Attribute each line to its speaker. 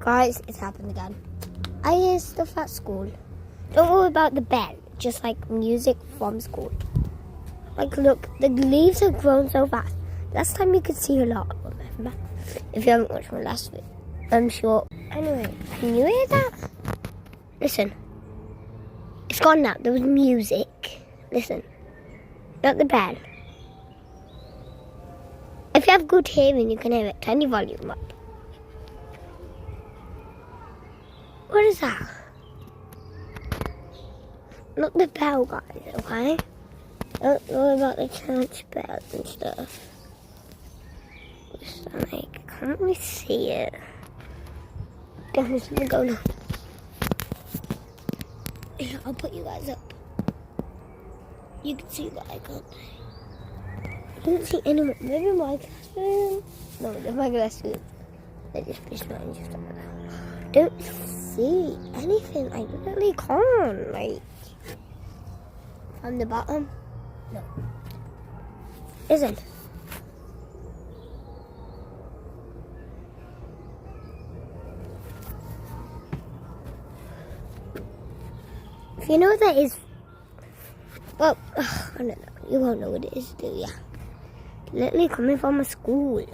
Speaker 1: Guys, it's happened again. I hear stuff at school. Don't worry about the bell. Just like music from school. Like, look, the leaves have grown so fast. Last time you could see a lot, remember? If you haven't watched my last video, I'm sure. Anyway, can you hear that? Listen. It's gone now. There was music. Listen. Not the bell. If you have good hearing, you can hear it. Turn your volume up. What is that? Not the bell, guys, okay? Don't worry about the church bells and stuff. It's like, I can't really see it. Definitely go now. Yeah, I'll put you guys up. You can see the icon. I don't see anyone. Maybe my classroom? No, they're my classroom. They just pushed my just over there. I don't see anything. I literally can't. Like, from the bottom? No. Isn't. If you know what that is, well, I don't know. You won't know what it is, do ya? Literally coming from a school.